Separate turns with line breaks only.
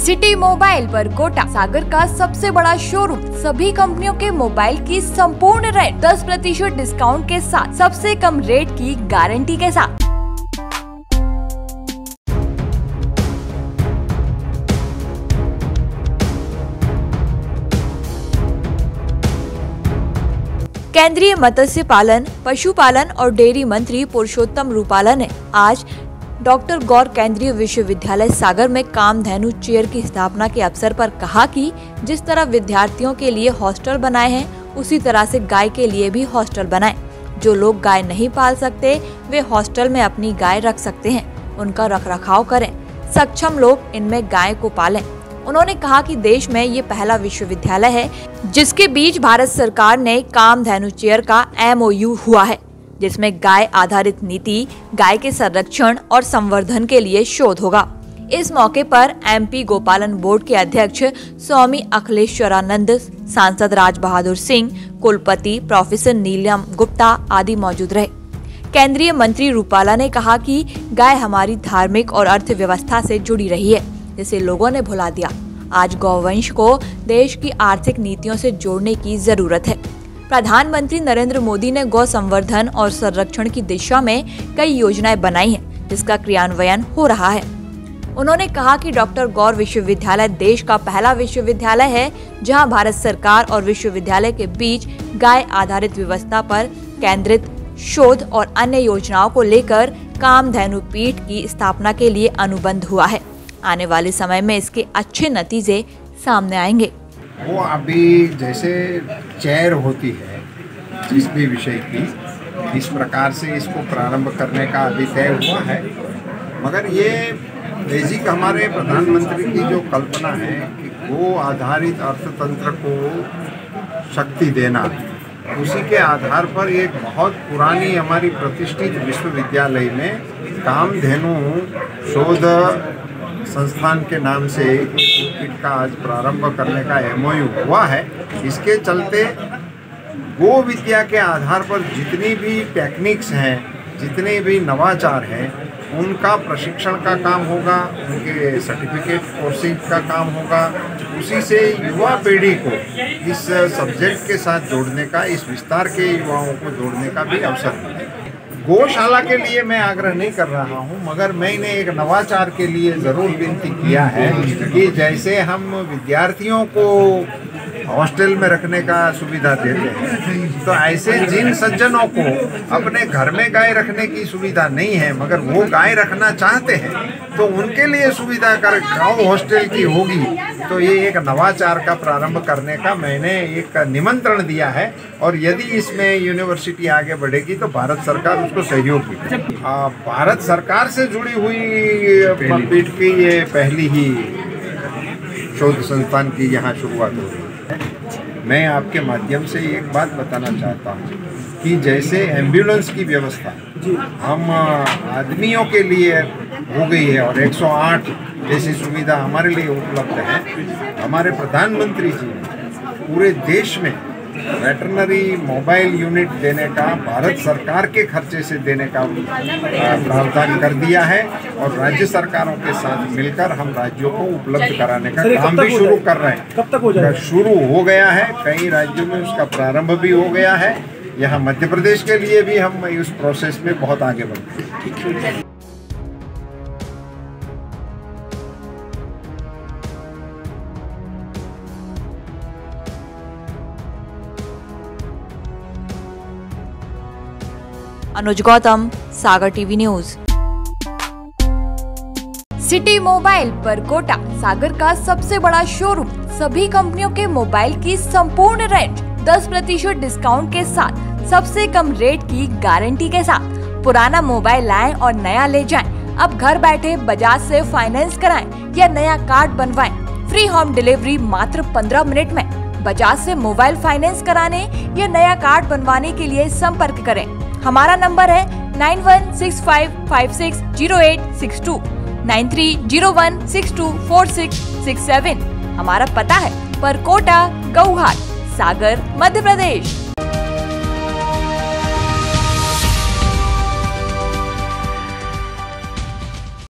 City mobile पर कोटा सागर का सबसे बड़ा शोरूम, सभी कंपनियों के मोबाइल की संपूर्ण रेट 10% डिस्काउंट के साथ, सबसे कम रेट की गारंटी के साथ। केंद्रीय मत्स्य पालन, पशुपालन और डेयरी मंत्री पुरुषोत्तम रूपाला ने आज डॉक्टर गौर केंद्रीय विश्वविद्यालय सागर में कामधेनु चेयर की स्थापना के अवसर पर कहा कि जिस तरह विद्यार्थियों के लिए हॉस्टल बनाए हैं, उसी तरह से गाय के लिए भी हॉस्टल बनाएं। जो लोग गाय नहीं पाल सकते, वे हॉस्टल में अपनी गाय रख सकते हैं, उनका रखरखाव करें। सक्षम लोग इनमें गाय को पालें। उन्होंने कहा कि देश में ये पहला विश्वविद्यालय है जिसके बीच भारत सरकार ने कामधेनु चेयर का MOU हुआ है, जिसमें गाय आधारित नीति, गाय के संरक्षण और संवर्धन के लिए शोध होगा। इस मौके पर MP गोपालन बोर्ड के अध्यक्ष स्वामी अखिलेश्वरानंद, सांसद राज बहादुर सिंह, कुलपति प्रोफेसर नीलम गुप्ता आदि मौजूद रहे। केंद्रीय मंत्री रूपाला ने कहा कि गाय हमारी धार्मिक और अर्थव्यवस्था से जुड़ी रही है, जिसे लोगों ने भुला दिया। आज गौवंश को देश की आर्थिक नीतियों से जोड़ने की जरूरत है। प्रधानमंत्री नरेंद्र मोदी ने गौ संवर्धन और संरक्षण की दिशा में कई योजनाएं बनाई हैं, जिसका क्रियान्वयन हो रहा है। उन्होंने कहा कि डॉक्टर गौर विश्वविद्यालय देश का पहला विश्वविद्यालय है जहां भारत सरकार और विश्वविद्यालय के बीच गाय आधारित व्यवस्था पर केंद्रित शोध और अन्य योजनाओं को लेकर कामधेनु पीठ की स्थापना के लिए अनुबंध हुआ है। आने वाले समय में इसके अच्छे नतीजे सामने आएंगे।
वो अभी जैसे चेयर होती है जिस भी विषय की, इस प्रकार से इसको प्रारंभ करने का अभी तय हुआ है। मगर ये बेसिक हमारे प्रधानमंत्री की जो कल्पना है कि गो आधारित अर्थतंत्र को शक्ति देना, उसी के आधार पर एक बहुत पुरानी हमारी प्रतिष्ठित विश्वविद्यालय में कामधेनु शोध संस्थान के नाम से पीठ का आज प्रारंभ करने का MOU हुआ है। इसके चलते गो विद्या के आधार पर जितनी भी टेक्निक्स हैं, जितने भी नवाचार हैं, उनका प्रशिक्षण का काम होगा, उनके सर्टिफिकेट कोर्सिंग का काम होगा। उसी से युवा पीढ़ी को इस सब्जेक्ट के साथ जोड़ने का, इस विस्तार के युवाओं को जोड़ने का भी अवसर मिलेगा। गौशाला के लिए मैं आग्रह नहीं कर रहा हूं, मगर मैंने एक नवाचार के लिए ज़रूर विनती किया है कि जैसे हम विद्यार्थियों को हॉस्टल में रखने का सुविधा देते हैं, तो ऐसे जिन सज्जनों को अपने घर में गाय रखने की सुविधा नहीं है मगर वो गाय रखना चाहते हैं, तो उनके लिए सुविधा कर गाँव हॉस्टल की होगी। तो ये एक नवाचार का प्रारंभ करने का मैंने एक निमंत्रण दिया है, और यदि इसमें यूनिवर्सिटी आगे बढ़ेगी तो भारत सरकार उसको सहयोग देगी। भारत सरकार से जुड़ी हुई पीठ की ये पहली ही शोध संस्थान की यहाँ शुरुआत हो रही है। मैं आपके माध्यम से एक बात बताना चाहता हूँ कि जैसे एम्बुलेंस की व्यवस्था हम आदमियों के लिए हो गई है और 108 जैसी सुविधा हमारे लिए उपलब्ध है, हमारे प्रधानमंत्री जी ने पूरे देश में वेटरनरी मोबाइल यूनिट देने का, भारत सरकार के खर्चे से देने का प्रावधान कर दिया है, और राज्य सरकारों के साथ मिलकर हम राज्यों को उपलब्ध कराने का काम भी शुरू कर रहे हैं।
कब तक हो जाएगा?
शुरू हो गया है, कई राज्यों में उसका प्रारंभ भी हो गया है। यहाँ मध्य प्रदेश के लिए भी हम इस प्रोसेस में बहुत आगे बढ़ गए हैं।
अनुज गौतम, सागर टीवी न्यूज। सिटी मोबाइल पर कोटा सागर का सबसे बड़ा शोरूम, सभी कंपनियों के मोबाइल की संपूर्ण रेट 10% डिस्काउंट के साथ, सबसे कम रेट की गारंटी के साथ। पुराना मोबाइल लाएं और नया ले जाएं। अब घर बैठे बजाज से फाइनेंस कराएं या नया कार्ड बनवाएं। फ्री होम डिलीवरी मात्र 15 मिनट में। बजाज से मोबाइल फाइनेंस कराने या नया कार्ड बनवाने के लिए संपर्क करें। हमारा नंबर है 9165560862, 9301624667। हमारा पता है परकोटा, गौघाट, सागर, मध्य प्रदेश।